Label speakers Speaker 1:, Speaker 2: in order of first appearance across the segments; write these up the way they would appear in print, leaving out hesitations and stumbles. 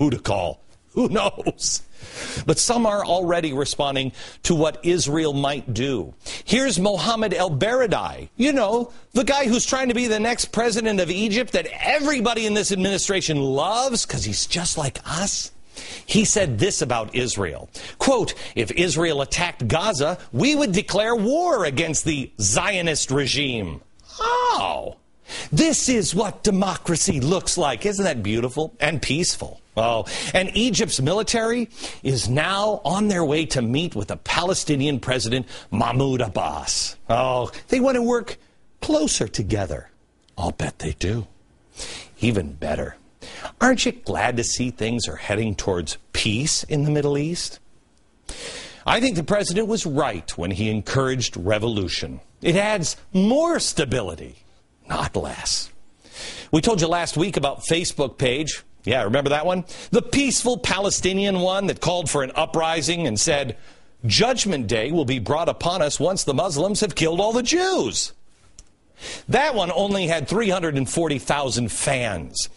Speaker 1: Who to call? Who knows? But some are already responding to what Israel might do. Here's Mohammed El-Baradei, you know, the guy who's trying to be the next president of Egypt that everybody in this administration loves because he's just like us. He said this about Israel, quote, if Israel attacked Gaza, we would declare war against the Zionist regime. Oh, this is what democracy looks like. Isn't that beautiful and peaceful? Oh, and Egypt's military is now on their way to meet with the Palestinian president, Mahmoud Abbas. Oh, they want to work closer together. I'll bet they do. Even better. Aren't you glad to see things are heading towards peace in the Middle East? I think the president was right when he encouraged revolution. It adds more stability, not less. We told you last week about Facebook page. Yeah, remember that one? The peaceful Palestinian one that called for an uprising and said, Judgment Day will be brought upon us once the Muslims have killed all the Jews. That one only had 340,000 fans.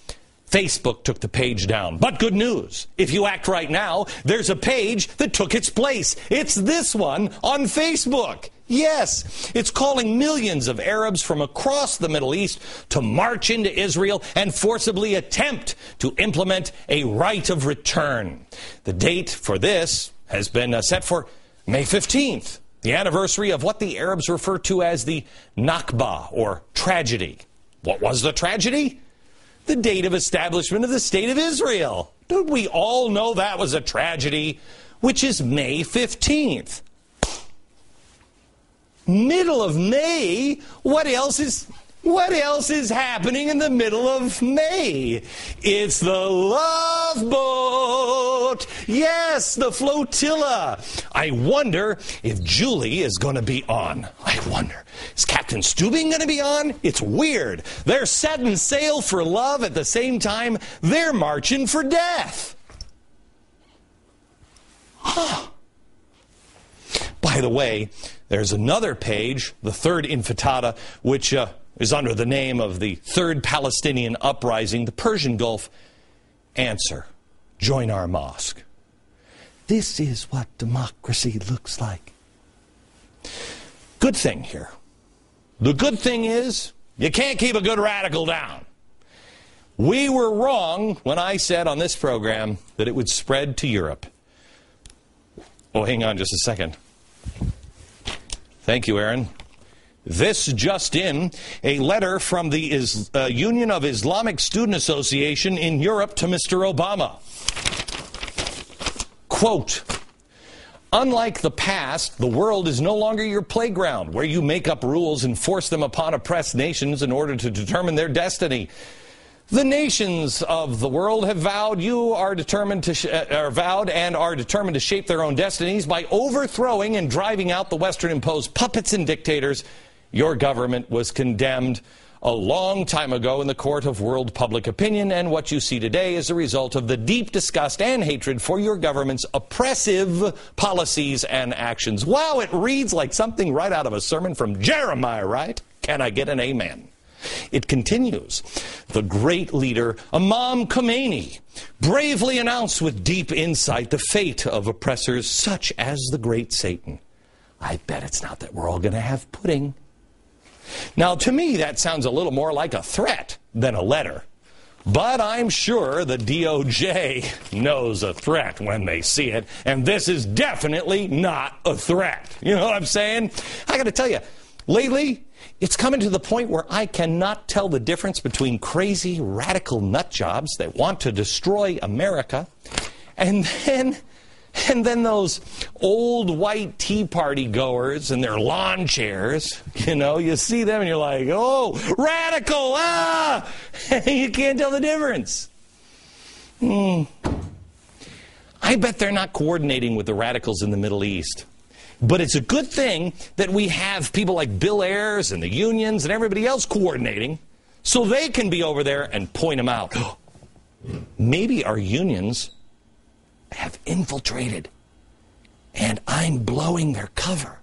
Speaker 1: Facebook took the page down. But good news, if you act right now, there's a page that took its place. It's this one on Facebook. Yes, it's calling millions of Arabs from across the Middle East to march into Israel and forcibly attempt to implement a right of return. The date for this has been set for May 15th, the anniversary of what the Arabs refer to as the Nakba, or tragedy. What was the tragedy? The date of establishment of the State of Israel. Don't we all know that was a tragedy? Which is May 15th. Middle of May? What else is happening in the middle of May? It's the Love Boat. Yes, the flotilla. I wonder if Julie is going to be on. I wonder. Is Captain Stubing going to be on? It's weird. They're setting sail for love at the same time they're marching for death. Huh. By the way, there's another page, the Third Intifada, which is under the name of the Third Palestinian Uprising, the Persian Gulf. Answer, join our mosque. This is what democracy looks like. Good thing here. The good thing is, you can't keep a good radical down. We were wrong when I said on this program that it would spread to Europe. Oh, hang on just a second. Thank you, Aaron. This just in, a letter from the Union of Islamic Student Association in Europe to Mr. Obama. Quote, unlike the past, the world is no longer your playground where you make up rules and force them upon oppressed nations in order to determine their destiny. The nations of the world have vowed are determined to shape their own destinies by overthrowing and driving out the Western-imposed puppets and dictators. Your government was condemned a long time ago in the court of world public opinion, and what you see today is a result of the deep disgust and hatred for your government's oppressive policies and actions. Wow, it reads like something right out of a sermon from Jeremiah, right? Can I get an amen? It continues. The great leader, Imam Khomeini, bravely announced with deep insight the fate of oppressors such as the great Satan. I bet it's not that we're all going to have pudding. Now, to me, that sounds a little more like a threat than a letter. But I'm sure the DOJ knows a threat when they see it, and this is definitely not a threat. You know what I'm saying? I got to tell you, lately, it's coming to the point where I cannot tell the difference between crazy radical nut jobs that want to destroy America and then those old white Tea Party goers and their lawn chairs. You know, you see them and you're like, oh, radical, ah! You can't tell the difference. I bet they're not coordinating with the radicals in the Middle East. But it's a good thing that we have people like Bill Ayers and the unions and everybody else coordinating so they can be over there and point them out. Maybe our unions have infiltrated and I'm blowing their cover.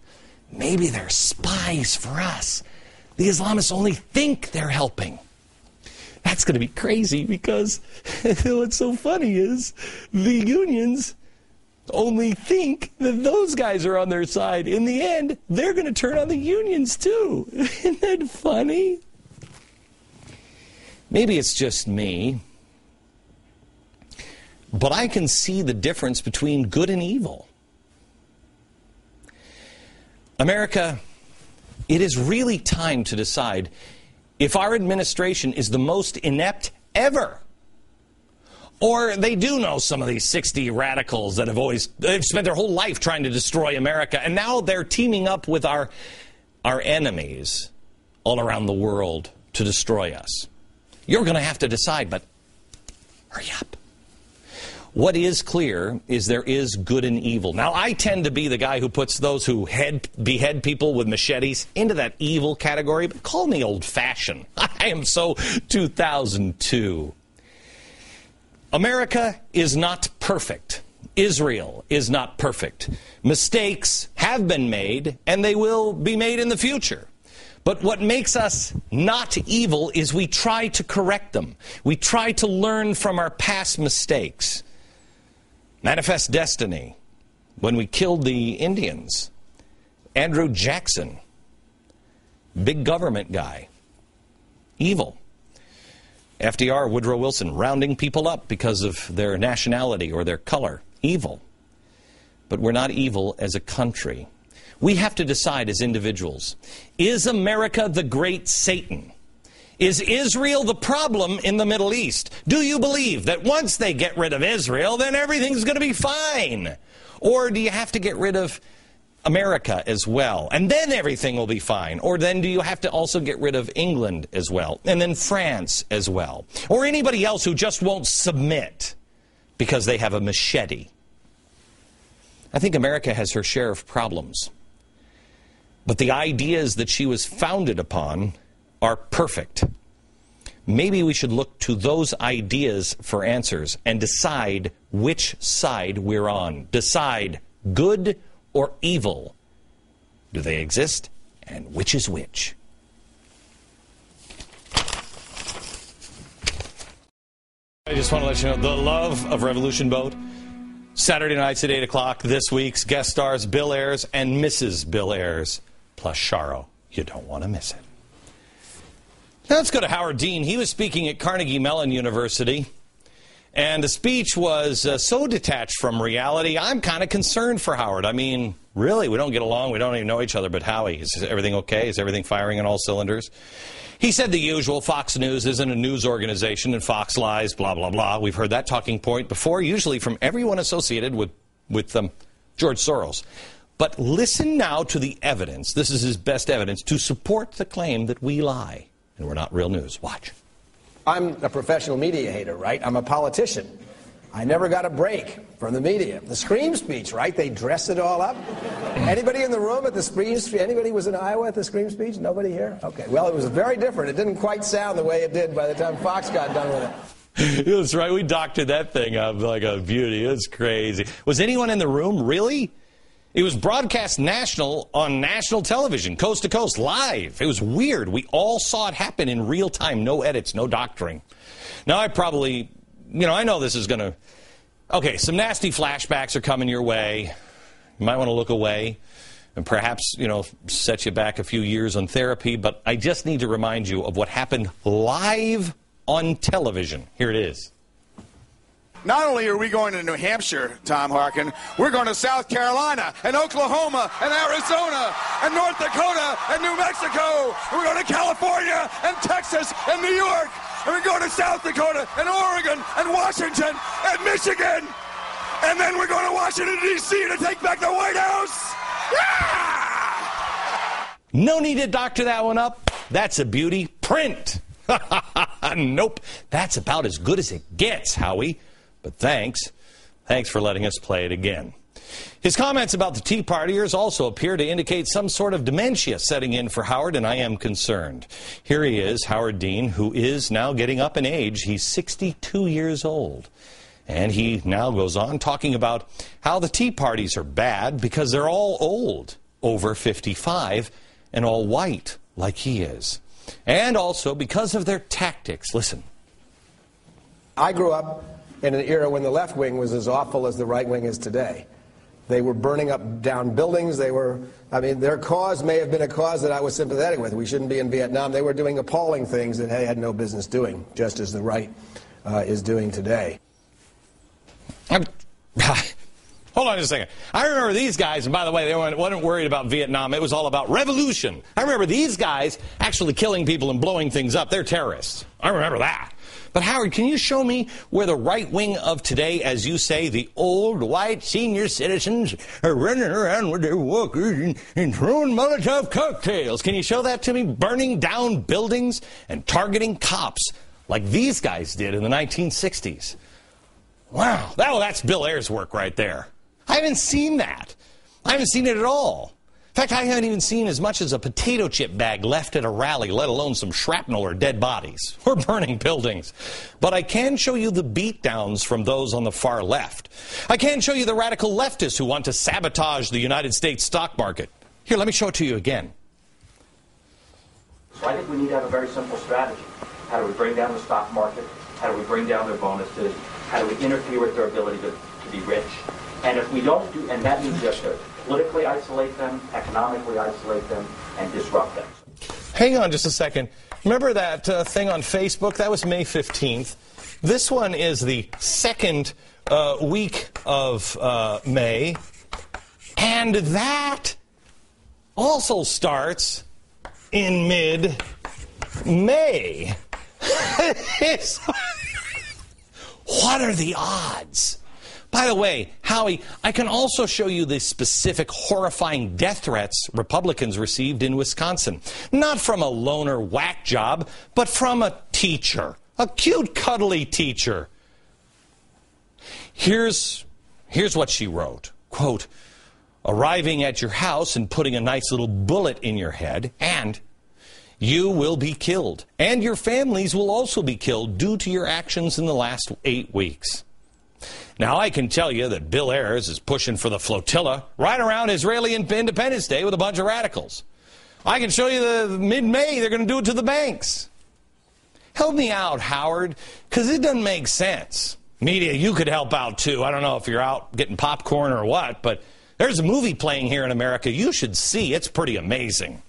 Speaker 1: Maybe they're spies for us. The Islamists only think they're helping. That's going to be crazy because what's so funny is the unions only think that those guys are on their side. In the end, they're going to turn on the unions too. Isn't that funny? Maybe it's just me, but I can see the difference between good and evil. America, it is really time to decide if our administration is the most inept ever. Or they do know some of these 60 radicals that they've spent their whole life trying to destroy America, and now they're teaming up with our enemies all around the world to destroy us. You're going to have to decide, but hurry up. What is clear is there is good and evil. Now, I tend to be the guy who puts those who behead people with machetes into that evil category, but call me old-fashioned. I am so 2002. America is not perfect. Israel is not perfect. Mistakes have been made, and they will be made in the future. But what makes us not evil is we try to correct them. We try to learn from our past mistakes. Manifest Destiny, when we killed the Indians. Andrew Jackson, big government guy, evil. FDR, Woodrow Wilson, rounding people up because of their nationality or their color, evil. But we're not evil as a country. We have to decide as individuals, is America the great Satan? Is Israel the problem in the Middle East? Do you believe that once they get rid of Israel, then everything's going to be fine? Or do you have to get rid of America as well, and then everything will be fine? Or then do you have to also get rid of England as well, and then France as well? Or anybody else who just won't submit because they have a machete? I think America has her share of problems. But the ideas that she was founded upon are perfect. Maybe we should look to those ideas for answers and decide which side we're on. Decide good or evil. Do they exist? And which is which? I just want to let you know, the Love of Revolution boat, Saturday nights at 8 o'clock. This week's guest stars Bill Ayers and Mrs. Bill Ayers, plus Sharo. You don't want to miss it. Now let's go to Howard Dean. He was speaking at Carnegie Mellon University, and the speech was so detached from reality. I'm kind of concerned for Howard. I mean, really, we don't get along. We don't even know each other. But Howie, is everything okay? Is everything firing on all cylinders? He said the usual, Fox News isn't a news organization and Fox lies, blah, blah, blah. We've heard that talking point before, usually from everyone associated with George Soros. But listen now to the evidence. This is his best evidence to support the claim that we lie and we're not real news. Watch.
Speaker 2: I'm a professional media hater, right? I'm a politician. I never got a break from the media. The Scream speech, right? They dress it all up. Anybody in the room at the Scream speech? Anybody was in Iowa at the Scream speech? Nobody here? Okay. Well, it was very different. It didn't quite sound the way it did by the time Fox got done with it.
Speaker 1: That's right. We doctored that thing up like a beauty. It was crazy. Was anyone in the room? Really? It was broadcast on national television, coast to coast, live. It was weird. We all saw it happen in real time. No edits, no doctoring. Now, I probably, I know this is going to... Okay, some nasty flashbacks are coming your way. You might want to look away and perhaps, set you back a few years on therapy. But I just need to remind you of what happened live on television. Here it is.
Speaker 3: Not only are we going to New Hampshire, Tom Harkin, we're going to South Carolina and Oklahoma and Arizona and North Dakota and New Mexico. And we're going to California and Texas and New York. And we're going to South Dakota and Oregon and Washington and Michigan. And then we're going to Washington, D.C. to take back the White House. Yeah!
Speaker 1: No need to doctor that one up. That's a beauty. Print. Nope. That's about as good as it gets, Howie. But thanks for letting us play it again. His comments about the Tea Partiers also appear to indicate some sort of dementia setting in for Howard, and I am concerned. Here he is, Howard Dean, who is now getting up in age. He's 62 years old. And he now goes on talking about how the Tea Parties are bad because they're all old, over 55, and all white, like he is. And also because of their tactics. Listen,
Speaker 2: I grew up in an era when the left wing was as awful as the right wing is today. They were burning up down buildings. Their cause may have been a cause that I was sympathetic with. We shouldn't be in Vietnam. They were doing appalling things that they had no business doing, just as the right is doing today.
Speaker 1: Hold on just a second. I remember these guys, and by the way, they weren't worried about Vietnam. It was all about revolution. I remember these guys actually killing people and blowing things up. They're terrorists. I remember that. But Howard, can you show me where the right wing of today, as you say, the old white senior citizens are running around with their walkers and throwing Molotov cocktails? Can you show that to me? Burning down buildings and targeting cops like these guys did in the 1960s. Wow, that's Bill Ayers' work right there. I haven't seen that. I haven't seen it at all. In fact, I haven't even seen as much as a potato chip bag left at a rally, let alone some shrapnel or dead bodies or burning buildings. But I can show you the beatdowns from those on the far left. I can show you the radical leftists who want to sabotage the United States stock market. Here, let me show it to you again.
Speaker 4: So I think we need to have a very simple strategy. How do we bring down the stock market? How do we bring down their bonuses? How do we interfere with their ability to be rich? And if we don't do, and that means we have to politically isolate them, economically isolate them, and disrupt them.
Speaker 1: Hang on just a second. Remember that thing on Facebook? That was May 15th. This one is the second week of May. And that also starts in mid-May. What are the odds? By the way, Howie, I can also show you the specific horrifying death threats Republicans received in Wisconsin. Not from a loner whack job, but from a teacher. A cute, cuddly teacher. Here's what she wrote. Quote, arriving at your house and putting a nice little bullet in your head, and you will be killed. And your families will also be killed due to your actions in the last 8 weeks. Now, I can tell you that Bill Ayers is pushing for the flotilla right around Israeli Independence Day with a bunch of radicals. I can show you the mid-May they're going to do it to the banks. Help me out, Howard, because it doesn't make sense. Media, you could help out, too. I don't know if you're out getting popcorn or what, but there's a movie playing here in America you should see. It's pretty amazing.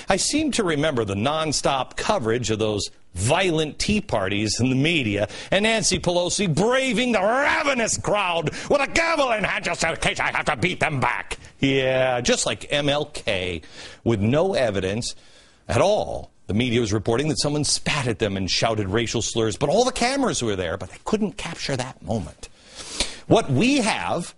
Speaker 1: I seem to remember the nonstop coverage of those violent tea parties in the media and Nancy Pelosi braving the ravenous crowd with a gavel in hand just in case I have to beat them back. Yeah, just like MLK, with no evidence at all. The media was reporting that someone spat at them and shouted racial slurs, but all the cameras were there, but they couldn't capture that moment. What we have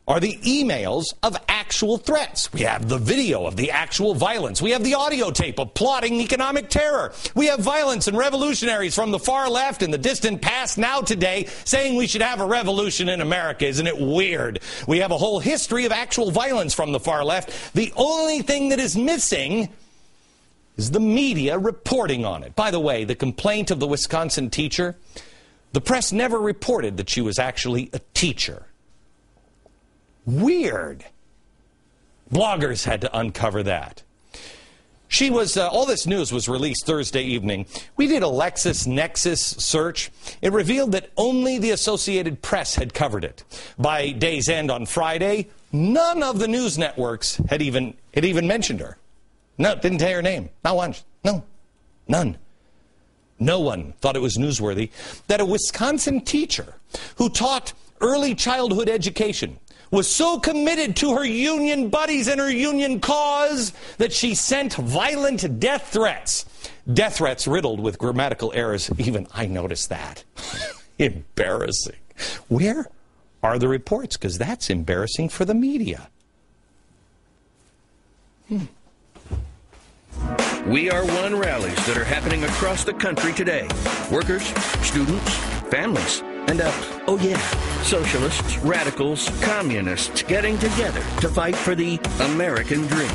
Speaker 1: are the emails of actual threats. We have the video of the actual violence. We have the audio tape of plotting economic terror. We have violence and revolutionaries from the far left in the distant past, now today, saying we should have a revolution in America. Isn't it weird? We have a whole history of actual violence from the far left. The only thing that is missing is the media reporting on it. By the way, the complaint of the Wisconsin teacher, the press never reported that she was actually a teacher. Weird. Bloggers had to uncover that. She was, all this news was released Thursday evening. We did a LexisNexis search. It revealed that only the Associated Press had covered it. By day's end on Friday, none of the news networks had even mentioned her. No, didn't say her name. Not once. No. None. No one thought it was newsworthy that a Wisconsin teacher who taught early childhood education was so committed to her union buddies and her union cause that she sent violent death threats. Death threats riddled with grammatical errors. Even I noticed that. Embarrassing. Where are the reports? Because that's embarrassing for the media.
Speaker 5: We Are One rallies that are happening across the country today. Workers, students, families, and oh yeah, socialists, radicals, communists getting together to fight for the American dream.